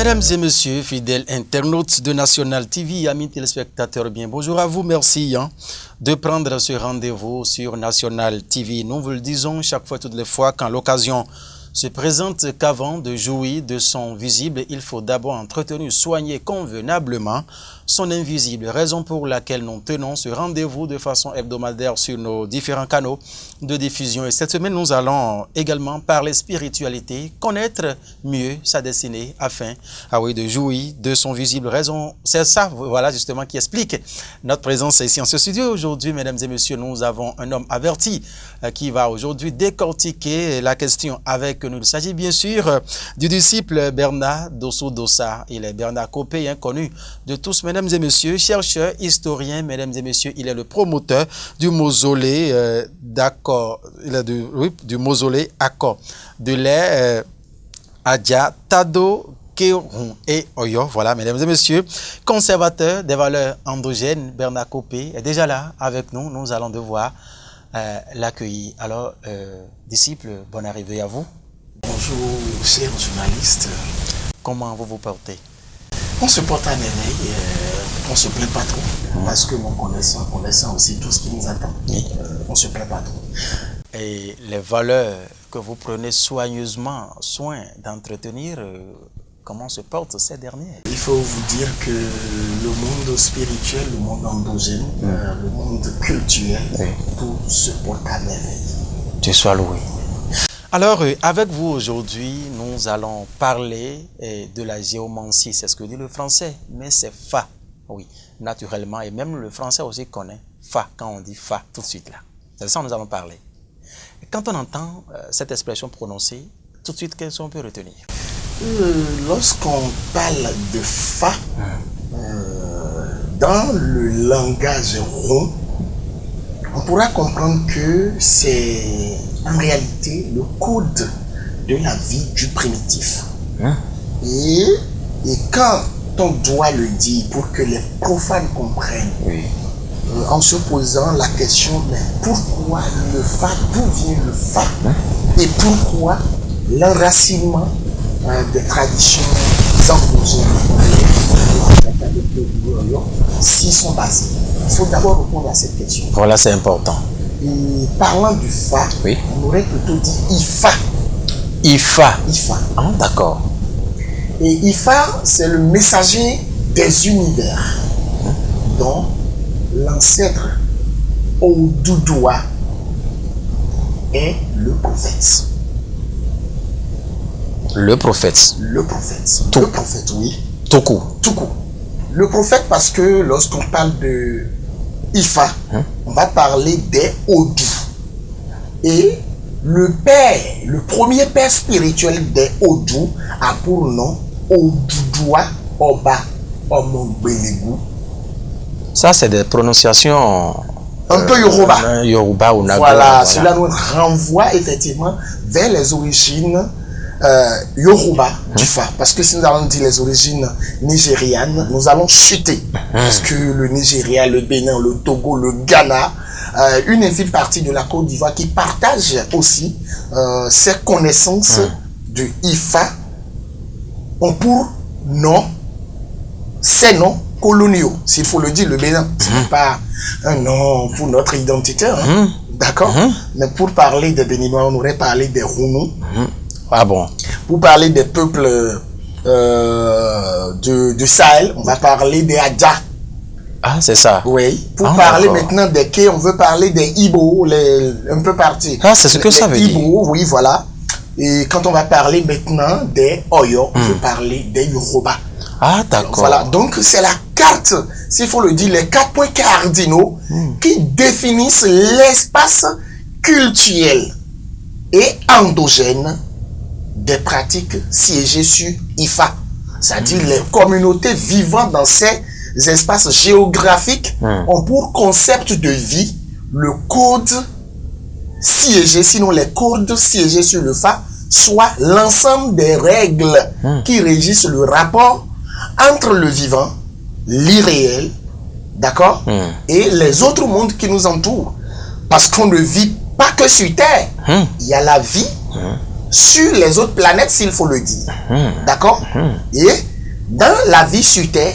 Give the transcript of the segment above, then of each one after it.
Mesdames et messieurs, fidèles internautes de National TV, amis téléspectateurs, bien bonjour à vous, merci de prendre ce rendez-vous sur National TV. Nous vous le disons chaque fois, toutes les fois, quand l'occasion se présente, qu'avant de jouir de son visible, il faut d'abord entretenir, soigner convenablement son invisible. Raison pour laquelle nous tenons ce rendez-vous de façon hebdomadaire sur nos différents canaux de diffusion. Et cette semaine, nous allons également parler spiritualité, connaître mieux sa destinée afin de jouir de son visible. Raison, c'est ça, voilà justement, qui explique notre présence ici en ce studio. Aujourd'hui, mesdames et messieurs, nous avons un homme averti qui va aujourd'hui décortiquer la question avec nous. Il s'agit bien sûr du disciple Bernard Dosso-Dossa. Il est Bernard Copé, connu de tous, mesdames et messieurs, chercheur, historien, mesdames et messieurs. Il est le promoteur du mausolée d'accord, du mausolée Accord de l'air Adja Tado Keron et Oyo. Voilà, mesdames et messieurs, conservateur des valeurs endogènes, Bernard Copé est déjà là avec nous. Nous allons devoir l'accueillir. Alors, disciple, bonne arrivée à vous. Bonjour, chers journalistes. Comment vous vous portez? On se porte à merveille, on se plaint pas trop, parce que nous connaissons aussi tout ce qui nous attend. On se plaint pas trop. Et les valeurs que vous prenez soigneusement soin d'entretenir, comment se portent ces dernières? Il faut vous dire que le monde spirituel, le monde endogène, le monde culturel, tout se porte à merveille. Dieu soit loué. Alors, avec vous aujourd'hui, nous allons parler de la géomancie. C'est ce que dit le français, mais c'est Fa. Oui, naturellement, et même le français aussi connaît Fa, quand on dit Fa, tout de suite là. C'est de ça que nous allons parler. Et quand on entend cette expression prononcée, tout de suite, qu'est-ce qu'on peut retenir? Lorsqu'on parle de Fa, dans le langage rond, on pourra comprendre que c'est en réalité le code de la vie du primitif. Et quand on doit le dire pour que les profanes comprennent, en se posant la question, mais pourquoi le Fa, d'où vient le Fa, et pourquoi l'enracinement des traditions endogènes s'y sont basés. Il faut d'abord répondre à cette question. Voilà, c'est important. Et parlant du Fa, on aurait plutôt dit Ifa. Ifa. Ifa. Ah, d'accord. Et Ifa, c'est le messager des univers, dont l'ancêtre Oduduwa est le prophète. Le prophète. Le prophète. Tout. Le prophète, oui. Toku. Toku. Le prophète, parce que lorsqu'on parle de Ifa, on va parler des Odu. Et le premier père spirituel des Odu a pour nom Oduduwa Oba Omogbelegu. Ça, c'est des prononciations un peu Yoruba. Yoruba ou Nago. Voilà, cela nous renvoie effectivement vers les origines Yoruba du Fa. Parce que si nous allons dire les origines nigérianes, nous allons chuter. Parce que le Nigeria, le Bénin, le Togo, le Ghana, une infime partie de la Côte d'Ivoire qui partage aussi ces connaissances de Ifa ont pour nom ces noms coloniaux. S'il faut le dire, le Bénin, ce n'est pas un nom pour notre identité. D'accord? Mais pour parler des Béninois, on aurait parlé des Rounou. Ah bon? Pour parler des peuples du Sahel, on va parler des Adja. Ah, c'est ça? Oui. Pour parler maintenant des Ké, on veut parler des Ibo, un peu parti. Ah, c'est ce que ça veut dire. Ibo, oui, voilà. Et quand on va parler maintenant des Oyo, on veut parler des Yoruba. Ah, d'accord. Voilà. Donc, c'est la carte, s'il faut le dire, les 4 points cardinaux qui définissent l'espace culturel et endogène des pratiques siégées sur Ifa, c'est-à-dire les communautés vivant dans ces espaces géographiques ont pour concept de vie le code siégé, sinon les codes siégés sur le Fa, soit l'ensemble des règles qui régissent le rapport entre le vivant, l'irréel, d'accord, et les autres mondes qui nous entourent. Parce qu'on ne vit pas que sur Terre, il y a la vie sur les autres planètes, s'il faut le dire. D'accord? Et dans la vie sur Terre,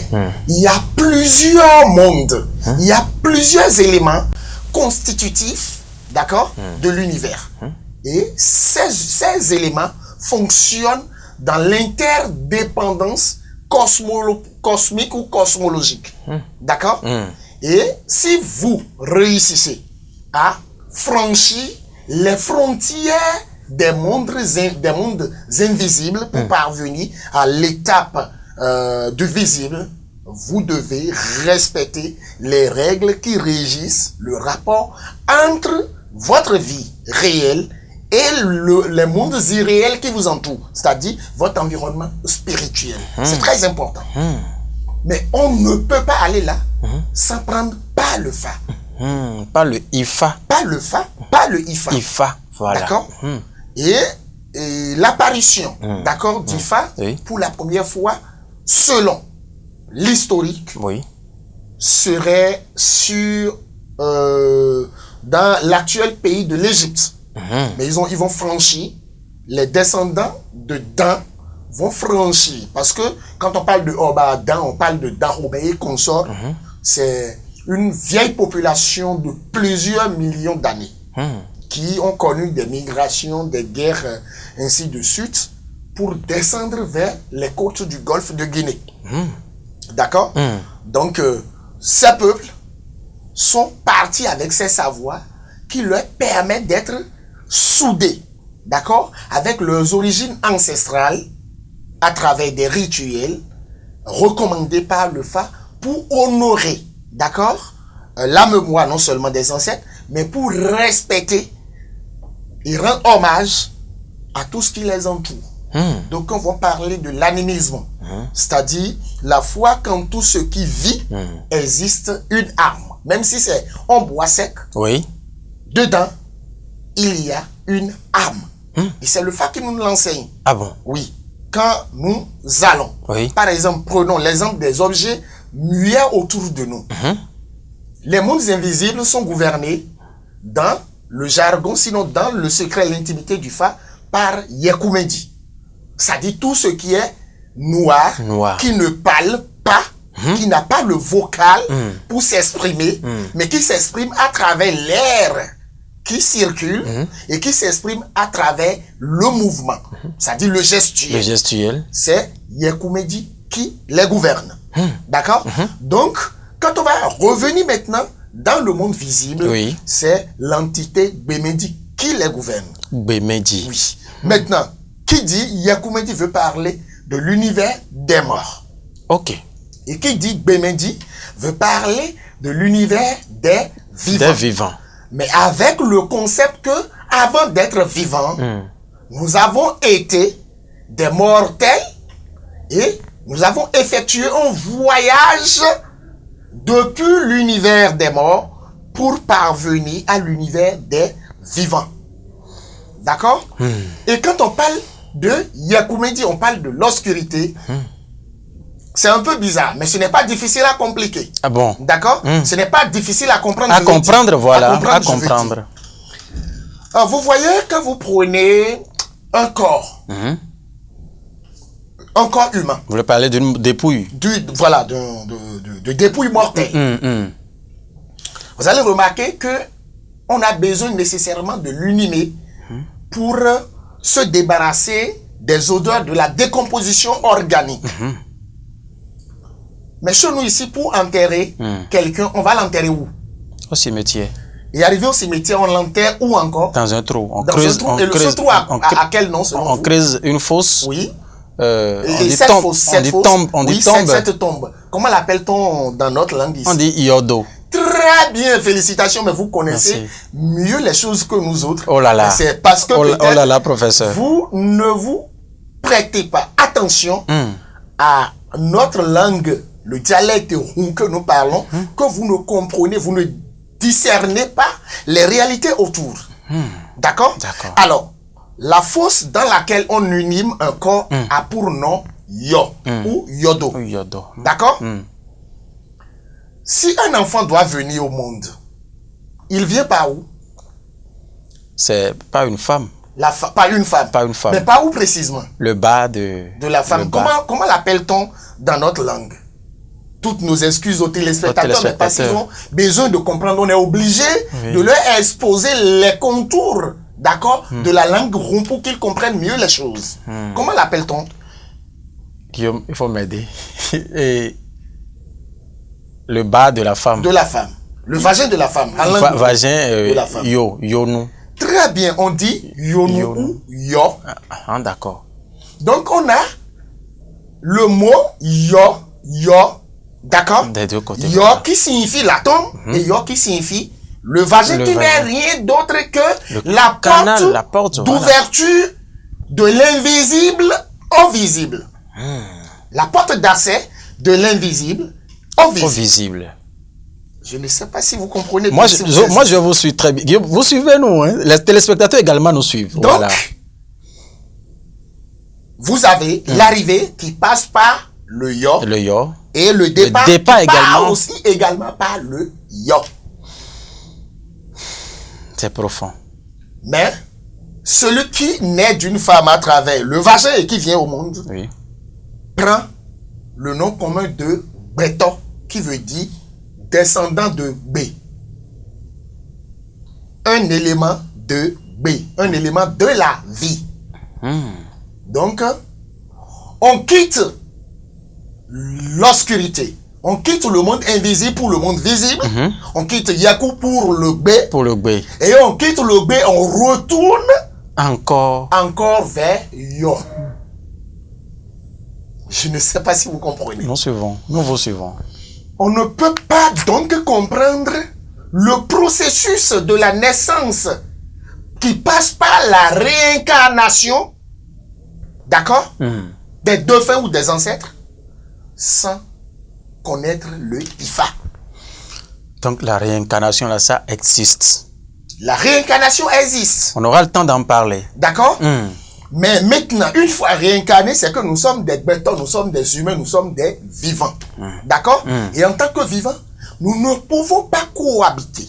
il y a plusieurs mondes, il y a plusieurs éléments constitutifs, d'accord, de l'univers. Et ces éléments fonctionnent dans l'interdépendance cosmique ou cosmologique. D'accord? Et si vous réussissez à franchir les frontières des mondes invisibles pour parvenir à l'étape du visible, vous devez respecter les règles qui régissent le rapport entre votre vie réelle et les mondes irréels qui vous entourent, c'est-à-dire votre environnement spirituel. C'est très important. Mais on ne peut pas aller là sans prendre pas le fa. Pas le IFA. Pas le fa, pas le IFA. IFA, voilà. D'accord? Et l'apparition, d'accord, d'IFA, pour la première fois, selon l'historique, serait sur dans l'actuel pays de l'Égypte. Mais ils vont franchir, les descendants de Dan vont franchir. Parce que quand on parle de Oba Dan, on parle de Dahomey et consorts. C'est une vieille population de plusieurs millions d'années qui ont connu des migrations, des guerres, ainsi de suite, pour descendre vers les côtes du golfe de Guinée. D'accord? Donc, ces peuples sont partis avec ces savoirs qui leur permettent d'être soudés, d'accord, avec leurs origines ancestrales à travers des rituels recommandés par le Fa pour honorer, d'accord, la mémoire non seulement des ancêtres, mais pour respecter et rendre hommage à tout ce qui les entoure. Donc on va parler de l'animisme, c'est-à-dire la foi qu'en tout ce qui vit existe une âme. Même si c'est en bois sec, dedans, il y a une âme. Et c'est le Fa qui nous l'enseigne. Ah bon? Oui. Quand nous allons, par exemple, prenons l'exemple des objets muets autour de nous. Les mondes invisibles sont gouvernés dans le jargon, sinon dans le secret et l'intimité du Fa, par Yekumedi. C'est-à-dire tout ce qui est noir, qui ne parle pas, qui n'a pas le vocal pour s'exprimer, mais qui s'exprime à travers l'air qui circule et qui s'exprime à travers le mouvement, c'est-à-dire le gestuel. Le gestuel. C'est Yekumedi qui les gouverne. D'accord? Donc, quand on va revenir maintenant dans le monde visible, c'est l'entité Bemedi qui les gouverne. Bemedi. Oui. Maintenant, qui dit Yekumedi veut parler de l'univers des morts. Ok. Et qui dit Bemedi veut parler de l'univers des vivants. Des vivants. Mais avec le concept que, avant d'être vivants, nous avons été des mortels et nous avons effectué un voyage depuis l'univers des morts pour parvenir à l'univers des vivants. D'accord? Et quand on parle de Yekumedi, on parle de l'obscurité. C'est un peu bizarre, mais ce n'est pas difficile à compliquer. Ah bon? D'accord? Ce n'est pas difficile à comprendre. À comprendre, voilà. À comprendre. Alors, vous voyez, quand vous prenez un corps, un corps humain. Vous voulez parler d'une dépouille? Voilà, de dépouille mortelle. Vous allez remarquer que on a besoin nécessairement de l'unimer pour se débarrasser des odeurs de la décomposition organique. Mais chez nous ici, pour enterrer quelqu'un, on va l'enterrer où? Au cimetière. Et arrivé au cimetière, on l'enterre où encore? Dans un trou. On Dans creuse, un trou. on Et creuse, ce trou à quel nom selon on vous? creuse une fosse. Oui. On Et dit cette tombe. fosse, On dit tombe. On dit tombe. cette tombe. Comment l'appelle-t-on dans notre langue ici? On dit iodo. Très bien, félicitations, mais vous connaissez mieux les choses que nous autres. Oh là là. C'est parce que oh là là, professeur. Vous ne vous prêtez pas attention à notre langue, le dialecte que nous parlons, que vous ne comprenez, vous ne discernez pas les réalités autour. D'accord? D'accord. Alors, la fosse dans laquelle on unime un corps a pour nom Yo ou Yodo. Yodo. D'accord? Si un enfant doit venir au monde, il vient par où? C'est pas une femme. Pas une femme. Pas une femme. Mais pas où précisément? Le bas de La femme. Comment l'appelle-t-on dans notre langue? Toutes nos excuses aux téléspectateurs, mais parce qu'ils ont besoin de comprendre. On est obligé de leur exposer les contours, d'accord, de la langue ronde pour qu'ils comprennent mieux les choses. Comment l'appelle-t-on? Guillaume, il faut m'aider. Et le bas de la femme. De la femme. Le vagin de la femme. Vagin, de la femme. Yonou. Très bien, on dit yonou ou yo. Ah, d'accord. Donc on a le mot yo, d'accord? Des deux côtés. Yo qui signifie la tombe et yo qui signifie le vagin qui n'est rien d'autre que la porte d'ouverture de l'invisible au visible. La porte d'accès de l'invisible au visible. Je ne sais pas si vous comprenez. Moi, je vous suis très bien. Vous suivez nous, hein? Les téléspectateurs également nous suivent. Donc, voilà. Vous avez l'arrivée qui passe par le yo. Le yo. Et le départ également. Aussi également par le yo. C'est profond. Mais, celui qui naît d'une femme à travers le vagin et qui vient au monde, prend le nom commun de Beto, qui veut dire descendant de B. Un élément de B. Un élément de la vie. Donc, on quitte l'obscurité. On quitte le monde invisible pour le monde visible. On quitte Yaku pour le B. Pour le B. Et on quitte le B, on retourne encore vers Yo. Je ne sais pas si vous comprenez. Nous suivons. Nous vous suivons. On ne peut pas donc comprendre le processus de la naissance qui passe par la réincarnation, d'accord, des défunts ou des ancêtres, sans connaître le Ifa. Donc la réincarnation, là, ça existe. La réincarnation existe. On aura le temps d'en parler. D'accord? Mais maintenant, une fois réincarnés, c'est que nous sommes des bétons, nous sommes des humains, nous sommes des vivants. D'accord? Et en tant que vivants, nous ne pouvons pas cohabiter.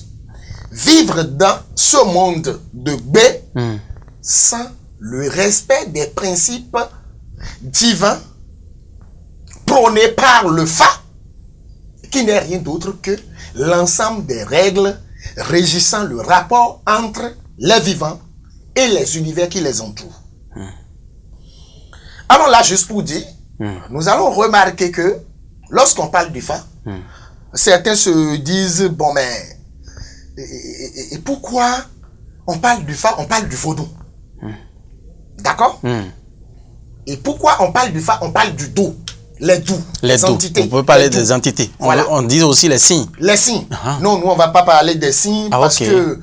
Vivre dans ce monde de B sans le respect des principes divins prônés par le Fa, qui n'est rien d'autre que l'ensemble des règles régissant le rapport entre les vivants et les univers qui les entourent. Alors là, juste pour dire, nous allons remarquer que lorsqu'on parle du Fa, certains se disent, bon mais, et pourquoi on parle du Fa, on parle du vaudou? D'accord? Et pourquoi on parle du Fa, on parle du Do? Les doux, les entités. On peut parler des entités. Voilà. On dit aussi les signes. Les signes. Non, nous, on ne va pas parler des signes parce que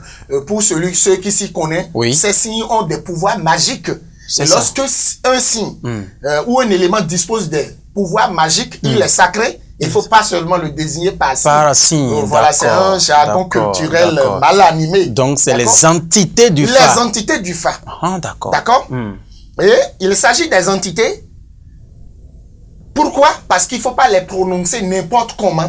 pour ceux qui s'y connaissent, ces signes ont des pouvoirs magiques. Et lorsque un signe ou un élément dispose des pouvoirs magiques, il est sacré. Il ne faut pas seulement le désigner par signe. Par signe. Voilà, c'est un jargon culturel mal animé. Donc, c'est les entités du Fa. Les entités du Fa. D'accord. D'accord. Et il s'agit des entités. Pourquoi? Parce qu'il ne faut pas les prononcer n'importe comment,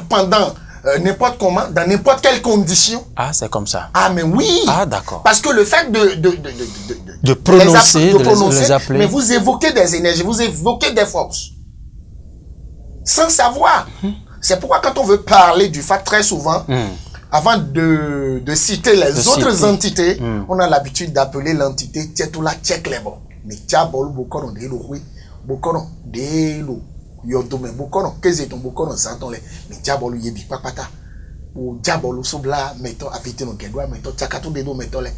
pendant n'importe comment, dans n'importe quelle condition. Ah, c'est comme ça. Ah, mais oui. Ah, d'accord. Parce que le fait de prononcer, de les appeler. Mais vous évoquez des énergies, vous évoquez des forces. Sans savoir. C'est pourquoi quand on veut parler du Fa, très souvent, avant de citer les autres entités, on a l'habitude d'appeler l'entité Tietula Tcheklebo. Mais Tiabol Bokono de Elohui. Bokono delo yodome bokono kezeton bokono santole mi diabolo yebi papata o diabolo sobla meto afitino kedwa meto chakato dedo metole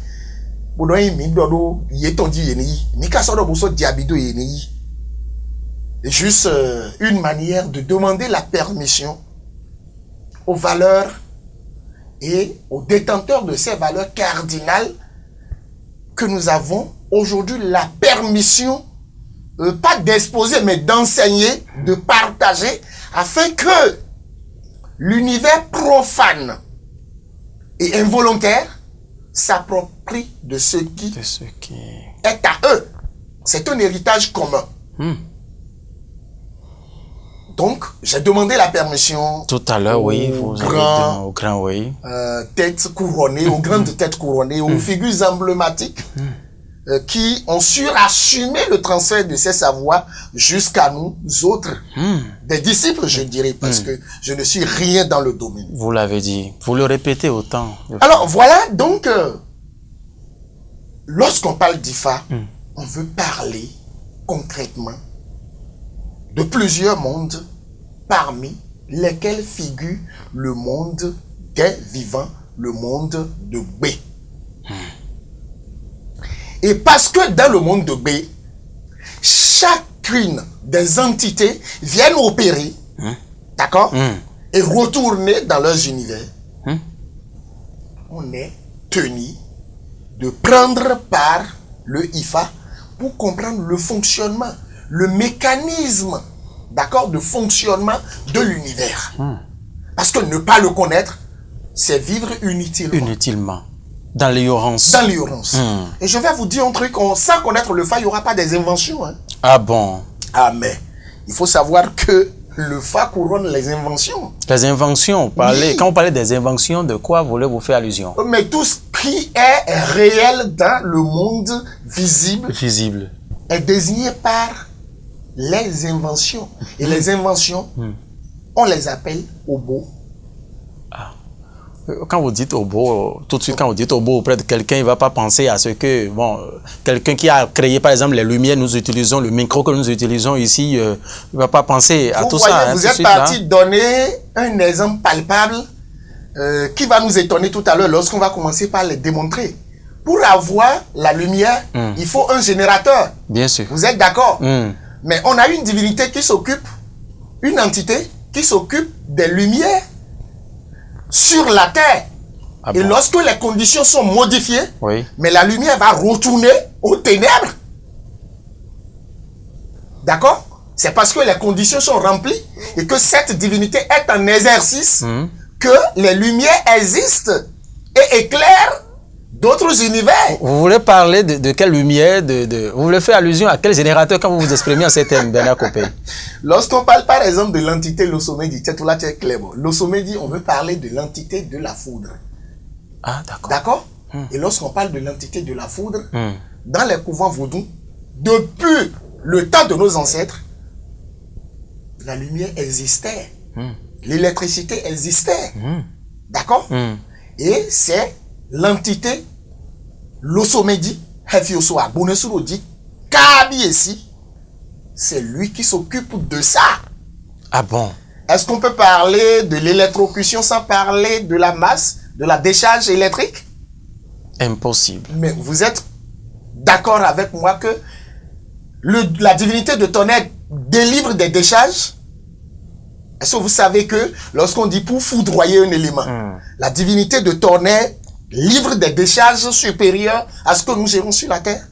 bodo yin mi dodo yeton di yeni mi ka sodo bo so diabido yeni. Juste une manière de demander la permission aux valeurs et aux détenteurs de ces valeurs cardinales que nous avons aujourd'hui la permission pas d'exposer, mais d'enseigner, de partager, afin que l'univers profane et involontaire s'approprie de ce qui est à eux. C'est un héritage commun. Donc, j'ai demandé la permission tout à l'heure, oui, vous avez demandé au grand, oui. Têtes couronnées, aux grandes têtes couronnées, aux figures emblématiques qui ont su assumer le transfert de ces savoirs jusqu'à nous autres, des disciples, je dirais, parce que je ne suis rien dans le domaine. Vous l'avez dit, vous le répétez autant. Alors voilà, donc, lorsqu'on parle d'IFA, on veut parler concrètement de plusieurs mondes, parmi lesquels figure le monde des vivants, le monde de B. Et parce que dans le monde de B, chacune des entités viennent opérer, d'accord, et retourner dans leurs univers, on est tenu de prendre part le IFA pour comprendre le fonctionnement, le mécanisme, d'accord, de fonctionnement de l'univers. Parce que ne pas le connaître, c'est vivre inutilement. Inutilement. Dans l'ignorance. Dans l'ignorance. Et je vais vous dire un truc, sans connaître le FA, il n'y aura pas des inventions. Hein. Ah bon? Ah mais, il faut savoir que le FA couronne les inventions. Les inventions, Oui. Quand vous parlez des inventions, de quoi voulez-vous faire allusion? Mais tout ce qui est réel dans le monde visible Visible. est désigné par les inventions. Et les inventions, on les appelle obo. Quand vous dites obo, tout de suite quand vous dites obo auprès de quelqu'un, il ne va pas penser à ce que, bon, quelqu'un qui a créé par exemple les lumières, nous utilisons, le micro que nous utilisons ici, il ne va pas penser à Vous tout voyez, ça. vous êtes parti donner un exemple palpable qui va nous étonner tout à l'heure lorsqu'on va commencer par les démontrer. Pour avoir la lumière, il faut un générateur. Bien sûr. Vous êtes d'accord? Mais on a une divinité qui s'occupe, une entité qui s'occupe des lumières sur la terre. Ah Et bon? lorsque les conditions sont modifiées, Oui. mais la lumière va retourner aux ténèbres. D'accord? C'est parce que les conditions sont remplies et que cette divinité est en exercice que les lumières existent et éclairent d'autres univers. Vous voulez parler de quelle lumière, vous voulez faire allusion à quel générateur quand vous vous exprimez en ces termes, Bernard Copé? Lorsqu'on parle par exemple de l'entité Losomedi, Losomedi, on veut parler de l'entité de la foudre. Ah, d'accord. D'accord? Et lorsqu'on parle de l'entité de la foudre, dans les couvents vaudous, depuis le temps de nos ancêtres, la lumière existait. L'électricité existait. D'accord? Et c'est l'entité Losomedi, Hefioso Abonesurodi, Kabiesi, c'est lui qui s'occupe de ça. Ah bon? Est-ce qu'on peut parler de l'électrocution sans parler de la masse, de la décharge électrique? Impossible. Mais vous êtes d'accord avec moi que la divinité de tonnerre délivre des décharges? Est-ce que vous savez que lorsqu'on dit pour foudroyer un élément, la divinité de tonnerre livre des décharges supérieures à ce que nous gérons sur la terre?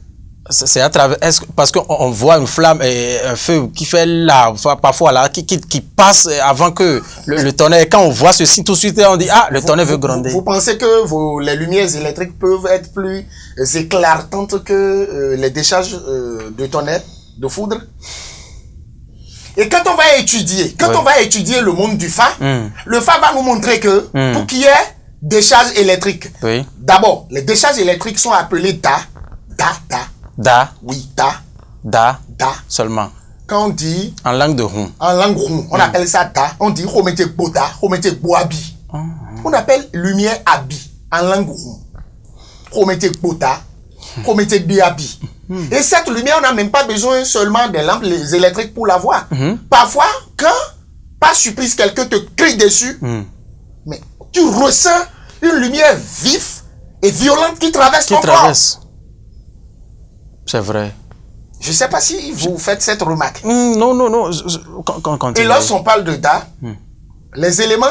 C'est à travers, parce qu'on voit une flamme et un feu qui fait là, parfois là, qui passe avant que le tonnerre, quand on voit ceci, tout de suite on dit, ah, le tonnerre veut gronder. Vous pensez que les lumières électriques peuvent être plus éclatantes que les décharges de tonnerre, de foudre? Et quand on va étudier, on va étudier le monde du Fa, le Fa va nous montrer que pour qu'il y ait décharge électrique, d'abord, les décharges électriques sont appelées Da. Oui, Da. Seulement. Quand on dit en langue de Hun. En langue Hun, on appelle ça Da. On dit Homete Boda, Homete Boabi. On appelle lumière Abi en langue Hun. Homete Boda, Homete Biabi. Et cette lumière, on n'a même pas besoin seulement des lampes électriques pour la voir. Parfois, quand, par surprise, quelqu'un te crie dessus, mais tu ressens une lumière vive et violente qui traverse ton corps. C'est vrai. Je ne sais pas si vous faites cette remarque. Non. Et lorsqu'on parle de Da, les éléments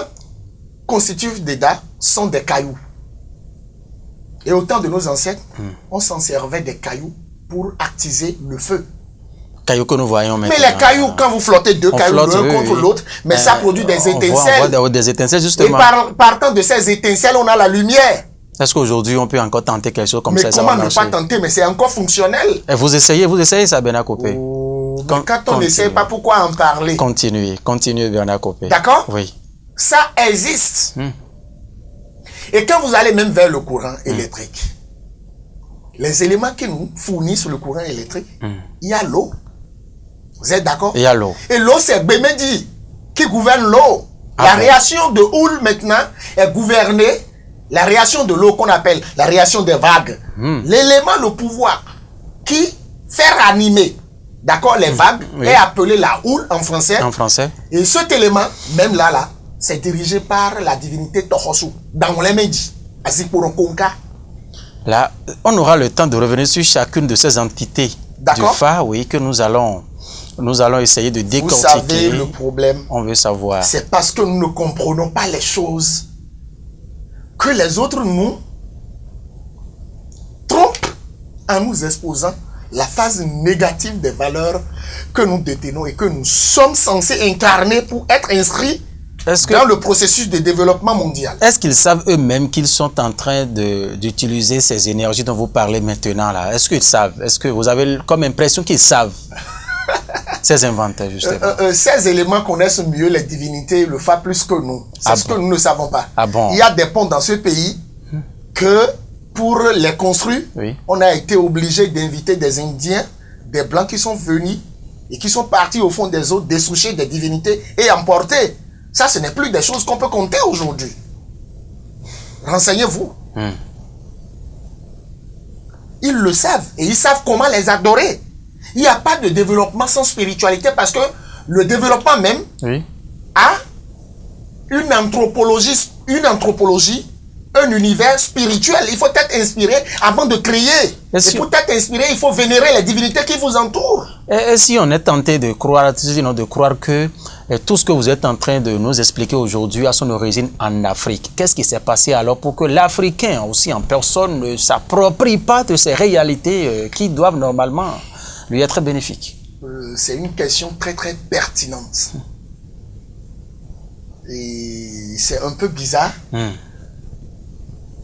constitutifs des Da sont des cailloux. Et au temps de nos ancêtres, on s'en servait des cailloux pour attiser le feu. Cailloux que nous voyons maintenant. Mais les cailloux, quand vous flottez deux cailloux l'un contre l'autre, mais ça produit des étincelles. On voit des étincelles, justement. Et partant de ces étincelles, on a la lumière. Est-ce qu'aujourd'hui, on peut encore tenter quelque chose comme ça? Mais comment ne pas tenter? Mais c'est encore fonctionnel. Et vous essayez ça, Bernard Copé? Quand on n'essaie pas, pourquoi en parler? Continuez, Bernard Copé. D'accord? Oui. Ça existe. Et quand vous allez même vers le courant électrique, les éléments qui nous fournissent le courant électrique, il y a l'eau. Vous êtes d'accord? Il y a l'eau. Et l'eau, c'est Bémédi qui gouverne l'eau. La réaction de houle maintenant est gouvernée, la réaction de l'eau qu'on appelle la réaction des vagues. L'élément, le pouvoir qui fait ranimer, d'accord, les vagues, est appelé la houle en français. En français. Et cet élément, même là, c'est dirigé par la divinité Tohosu, dans les Médis, Azikporonkonka. Là, on aura le temps de revenir sur chacune de ces entités du Fa, oui, que nous allons essayer de décortiquer. Vous savez, le problème, on veut savoir. C'est parce que nous ne comprenons pas les choses que les autres nous trompent en nous exposant la phase négative des valeurs que nous détenons et que nous sommes censés incarner pour être inscrits dans le processus de développement mondial. Est-ce qu'ils savent eux-mêmes qu'ils sont en train d'utiliser ces énergies dont vous parlez maintenant là? Est-ce qu'ils savent? Est-ce que vous avez comme impression qu'ils savent? Ces inventaires, justement. Ces éléments connaissent mieux les divinités, le Fa plus que nous. C'est ce que nous ne savons pas. Bon? Il y a des ponts dans ce pays que, pour les construire, on a été obligé d'inviter des Indiens, des Blancs qui sont venus et qui sont partis au fond des eaux, dessoucher des divinités et emporter. Ça, ce n'est plus des choses qu'on peut compter aujourd'hui. Renseignez-vous. Ils le savent et ils savent comment les adorer. Il n'y a pas de développement sans spiritualité parce que le développement même a une anthropologie, un univers spirituel. Il faut être inspiré avant de créer. Et pour être inspiré, il faut vénérer les divinités qui vous entourent. Et si on est tenté de croire que tout ce que vous êtes en train de nous expliquer aujourd'hui a son origine en Afrique, qu'est-ce qui s'est passé alors pour que l'Africain aussi en personne ne s'approprie pas de ces réalités qui doivent normalement lui être bénéfiques? C'est une question très très pertinente. Et c'est un peu bizarre.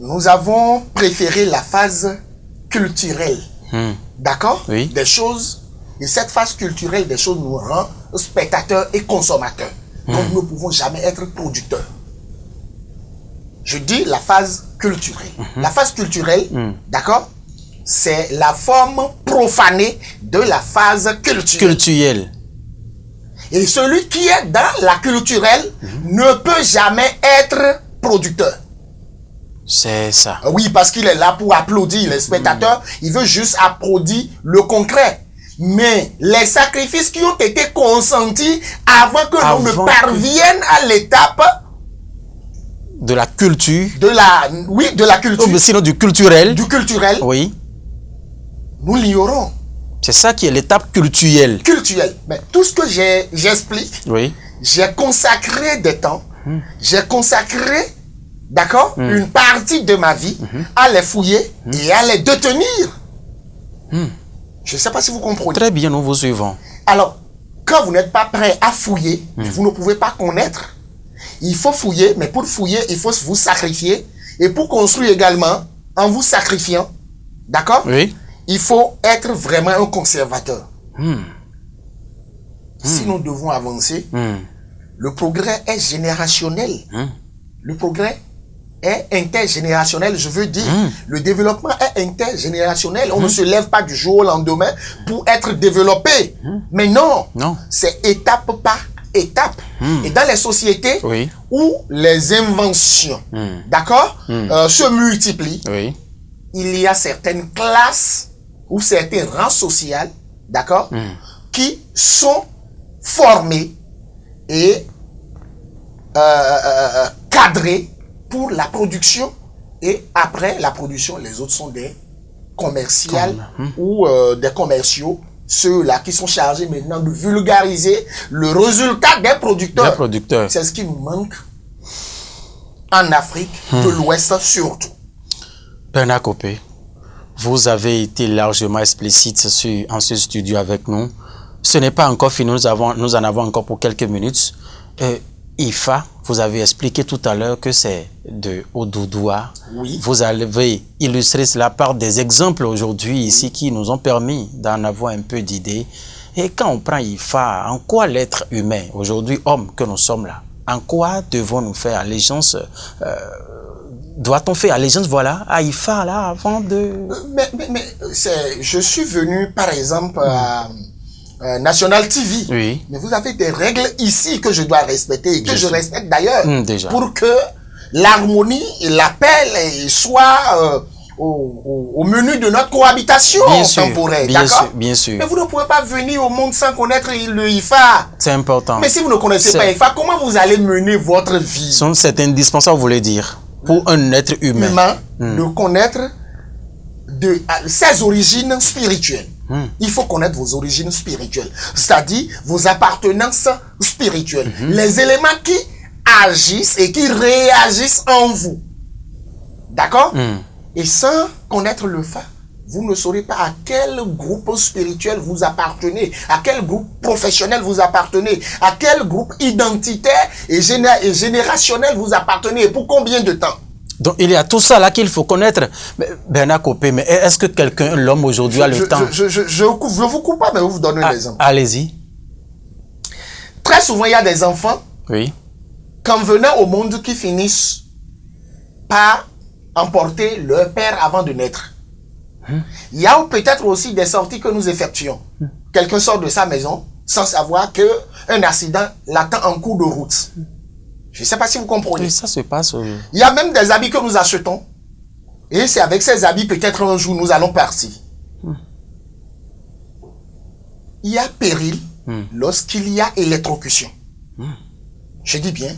Nous avons préféré la phase culturelle. D'accord? Des choses. Et cette phase culturelle des choses nous rend spectateurs et consommateurs. Donc nous ne pouvons jamais être producteurs. Je dis la phase culturelle. La phase culturelle, d'accord? C'est la forme profanée de la phase culturelle. Et celui qui est dans la culturelle ne peut jamais être producteur. C'est ça. Oui, parce qu'il est là pour applaudir les spectateurs. Il veut juste applaudir le concret. Mais les sacrifices qui ont été consentis avant que l'on ne parvienne à l'étape de la culture. De la culture. Mais sinon du culturel. Du culturel. Oui. Nous l'ignorons. C'est ça qui est l'étape culturelle. Culturelle. Mais tout ce que j'explique, j'ai consacré des temps, j'ai consacré, d'accord, une partie de ma vie à les fouiller et à les détenir. Je ne sais pas si vous comprenez. Très bien, nous vous suivons. Alors, quand vous n'êtes pas prêt à fouiller, vous ne pouvez pas connaître. Il faut fouiller, mais pour fouiller, il faut vous sacrifier. Et pour construire également, en vous sacrifiant, d'accord? Il faut être vraiment un conservateur. Si nous devons avancer, le progrès est générationnel. Le progrès est intergénérationnel, je veux dire. Le développement est intergénérationnel. On ne se lève pas du jour au lendemain pour être développé. Mais non. C'est étape par étape. Et dans les sociétés où les inventions, d'accord, se multiplient, il y a certaines classes ou certains rangs sociaux, d'accord, qui sont formés et cadrés pour la production. Et après la production, les autres sont des commerciales ou des commerciaux, ceux-là qui sont chargés maintenant de vulgariser le résultat des producteurs. C'est ce qui nous manque en Afrique de l'Ouest surtout. Bernard Copé, vous avez été largement explicite en ce studio avec nous. Ce n'est pas encore fini, nous en avons encore pour quelques minutes. IFA, vous avez expliqué tout à l'heure que c'est de Oduduwa. Vous avez illustré cela par des exemples aujourd'hui ici qui nous ont permis d'en avoir un peu d'idées. Et quand on prend IFA, en quoi l'être humain, aujourd'hui homme que nous sommes là, en quoi devons-nous faire allégeance doit-on faire allégeance, voilà, à Ifa, là, avant de... Je suis venu, par exemple, à National TV. Oui. Mais vous avez des règles ici que je dois respecter, et que je respecte d'ailleurs, déjà. pour que l'harmonie et l'appel soient au menu de notre cohabitation temporaire. D'accord? Bien sûr. Mais vous ne pouvez pas venir au monde sans connaître le IFA. C'est important. Mais si vous ne connaissez pas IFA, comment vous allez mener votre vie? C'est indispensable, vous voulez dire, pour un être humain. De connaître ses origines spirituelles. Il faut connaître vos origines spirituelles, c'est-à-dire vos appartenances spirituelles, les éléments qui agissent et qui réagissent en vous. D'accord? Et sans connaître le fa, vous ne saurez pas à quel groupe spirituel vous appartenez, à quel groupe professionnel vous appartenez, à quel groupe identitaire et générationnel vous appartenez, et pour combien de temps. Donc, il y a tout ça là qu'il faut connaître. Bernard Copé, mais est-ce que quelqu'un, l'homme aujourd'hui, a le temps? Je vous coupe pas, mais je vous donne un exemple. Allez-y. Très souvent, il y a des enfants, oui, qu'en venant au monde, qui finissent par emporter leur père avant de naître. Il y a peut-être aussi des sorties que nous effectuons. Quelqu'un sort de sa maison sans savoir qu'un accident l'attend en cours de route. Je ne sais pas si vous comprenez. Et ça se passe. Il y a même des habits que nous achetons. Et c'est avec ces habits, peut-être un jour, nous allons partir. Il y a péril lorsqu'il y a électrocution. Je dis bien.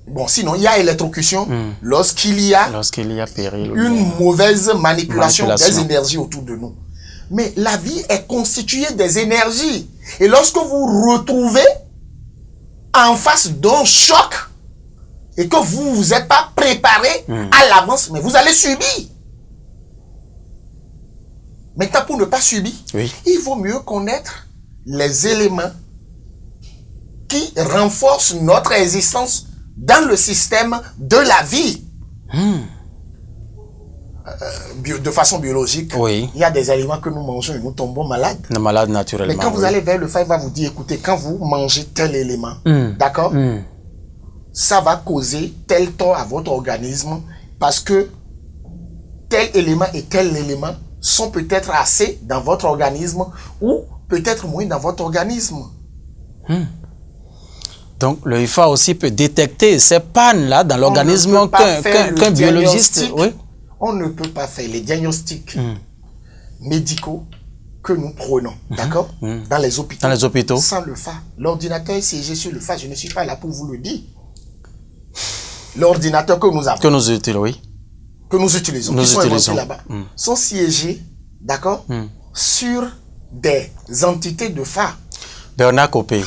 Bon, sinon, il y a électrocution lorsqu'il y a péril, une mauvaise manipulation des énergies autour de nous. Mais la vie est constituée des énergies. Et lorsque vous vous retrouvez en face d'un choc, et que vous ne vous êtes pas préparé à l'avance, mais vous allez subir. Maintenant, pour ne pas subir, il vaut mieux connaître les éléments qui renforcent notre existence dans le système de la vie. De façon biologique, il y a des aliments que nous mangeons et nous tombons malades. Malades naturellement. Mais quand vous allez vers le fa, il va vous dire, écoutez, quand vous mangez tel élément, d'accord, ça va causer tel tort à votre organisme parce que tel élément et tel élément sont peut-être assez dans votre organisme ou peut-être moins dans votre organisme. Donc, le IFA aussi peut détecter ces pannes-là dans l'organisme qu'un biologiste... On ne peut pas faire les diagnostics médicaux que nous prenons, d'accord, dans les hôpitaux. Sans le fa. L'ordinateur est siégé sur le fa. Je ne suis pas là pour vous le dire. L'ordinateur que nous avons. Que nous utilisons, oui. Que nous utilisons. Qui sont inventés là-bas. Sont siégés, d'accord, sur des entités de fa. Bernard Copé,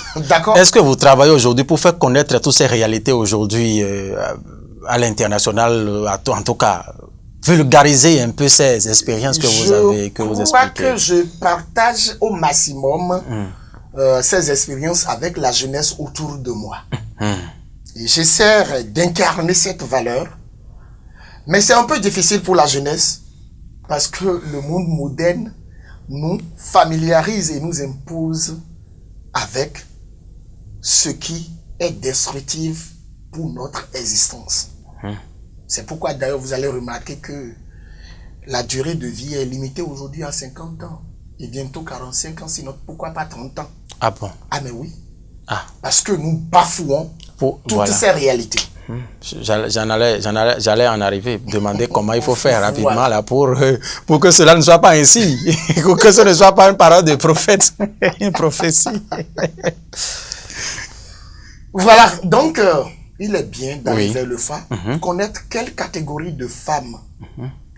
est-ce que vous travaillez aujourd'hui pour faire connaître toutes ces réalités aujourd'hui à l'international, en tout cas, vulgariser un peu ces expériences que vous avez, que vous expliquez? Je crois que je partage au maximum ces expériences avec la jeunesse autour de moi. Et j'essaie d'incarner cette valeur. Mais c'est un peu difficile pour la jeunesse parce que le monde moderne nous familiarise et nous impose avec ce qui est destructif pour notre existence. C'est pourquoi d'ailleurs vous allez remarquer que la durée de vie est limitée aujourd'hui à 50 ans et bientôt 45 ans, sinon pourquoi pas 30 ans. Ah bon? Ah mais oui. Parce que nous bafouons toutes ces réalités. J'allais en arriver, demander comment il faut faire rapidement là pour que cela ne soit pas ainsi, pour que ce ne soit pas une parole de prophète, une prophétie. Voilà, donc il est bien d'aller vers le fa, connaître quelle catégorie de femmes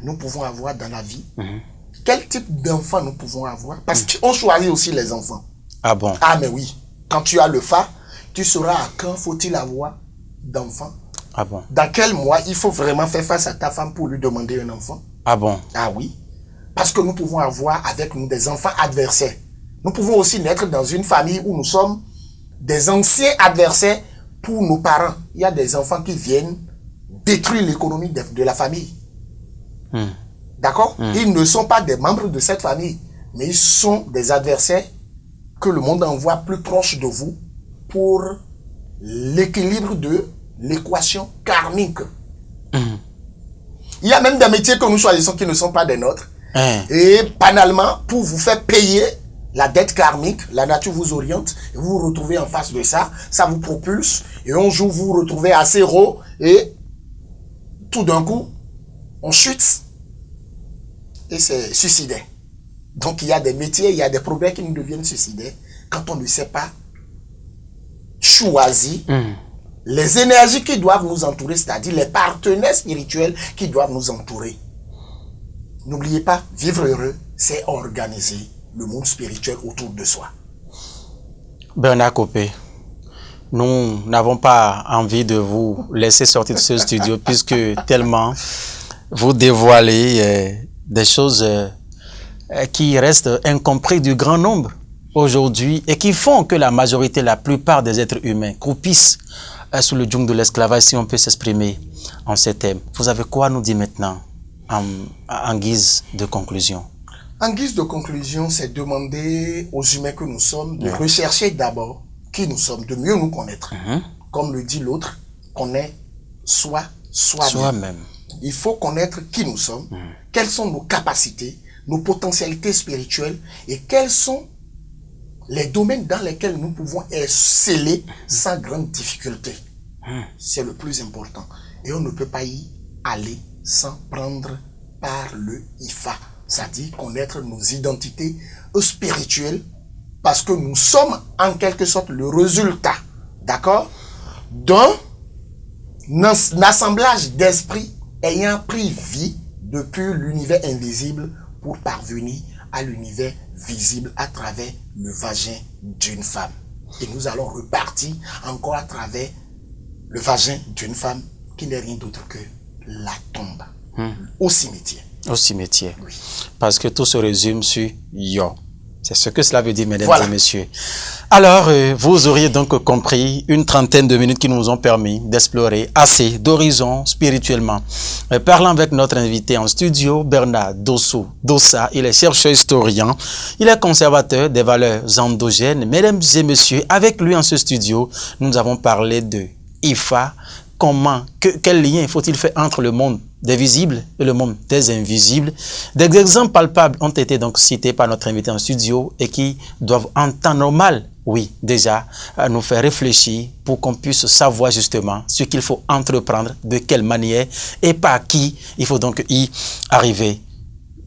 nous pouvons avoir dans la vie, quel type d'enfants nous pouvons avoir, parce qu'on choisit aussi les enfants. Ah bon? Ah mais oui, quand tu as le fa, tu sauras à quand faut-il avoir d'enfants. Ah bon? Dans quel mois il faut vraiment faire face à ta femme pour lui demander un enfant. Ah bon? Ah oui, parce que nous pouvons avoir avec nous des enfants adversaires. Nous pouvons aussi naître dans une famille où nous sommes des anciens adversaires pour nos parents. Il y a des enfants qui viennent détruire l'économie de la famille. D'accord? Ils ne sont pas des membres de cette famille, mais ils sont des adversaires que le monde envoie plus proche de vous pour l'équilibre de l'équation karmique. Il y a même des métiers que nous choisissons qui ne sont pas des nôtres. Hein. Et banalement, pour vous faire payer la dette karmique, la nature vous oriente, et vous vous retrouvez en face de ça, ça vous propulse, et un jour vous vous retrouvez à zéro, et tout d'un coup, on chute, et c'est suicidaire. Donc il y a des métiers, il y a des progrès qui nous deviennent suicidaires, quand on ne sait pas choisir les énergies qui doivent nous entourer, c'est-à-dire les partenaires spirituels qui doivent nous entourer. N'oubliez pas, vivre heureux, c'est organiser le monde spirituel autour de soi. Bernard Copé, nous n'avons pas envie de vous laisser sortir de ce studio puisque tellement vous dévoilez des choses qui restent incomprises du grand nombre aujourd'hui et qui font que la majorité, la plupart des êtres humains croupissent sous le joug de l'esclavage, si on peut s'exprimer en ces thèmes. Vous avez quoi à nous dire maintenant en guise de conclusion? En guise de conclusion, c'est demander aux humains que nous sommes de rechercher d'abord qui nous sommes, de mieux nous connaître. Comme le dit l'autre, connaît soi-même. Il faut connaître qui nous sommes, quelles sont nos capacités, nos potentialités spirituelles et quels sont les domaines dans lesquels nous pouvons exceller sans grande difficulté. C'est le plus important. Et on ne peut pas y aller sans prendre par le IFA. C'est-à-dire connaître nos identités spirituelles parce que nous sommes en quelque sorte le résultat, d'accord, d'un assemblage d'esprits ayant pris vie depuis l'univers invisible pour parvenir à l'univers visible à travers le vagin d'une femme. Et nous allons repartir encore à travers le vagin d'une femme qui n'est rien d'autre que la tombe, au cimetière. Au cimetière. Oui. Parce que tout se résume sur yo. C'est ce que cela veut dire, mesdames et messieurs. Alors, vous auriez donc compris une trentaine de minutes qui nous ont permis d'explorer assez d'horizons spirituellement. Parlant avec notre invité en studio, Bernard Dossa, il est chercheur historien, il est conservateur des valeurs endogènes. Mesdames et messieurs, avec lui en ce studio, nous avons parlé de IFA. Quel lien faut-il faire entre le monde des visibles et le monde des invisibles? Des exemples palpables ont été donc cités par notre invité en studio et qui doivent en temps normal, oui, déjà, nous faire réfléchir pour qu'on puisse savoir justement ce qu'il faut entreprendre, de quelle manière et par qui il faut donc y arriver.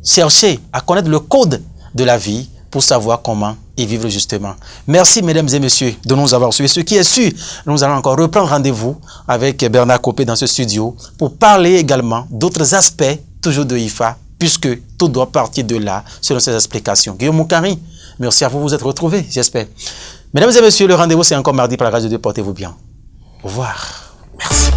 Chercher à connaître le code de la vie pour savoir comment y vivre justement. Merci mesdames et messieurs de nous avoir suivis. Ce qui est sûr, nous allons encore reprendre rendez-vous avec Bernard Copé dans ce studio pour parler également d'autres aspects toujours de IFA, puisque tout doit partir de là selon ces explications. Guillaume Moukari, merci à vous, vous êtes retrouvés, j'espère. Mesdames et messieurs, le rendez-vous c'est encore mardi par la radio 2. Portez-vous bien. Au revoir. Merci.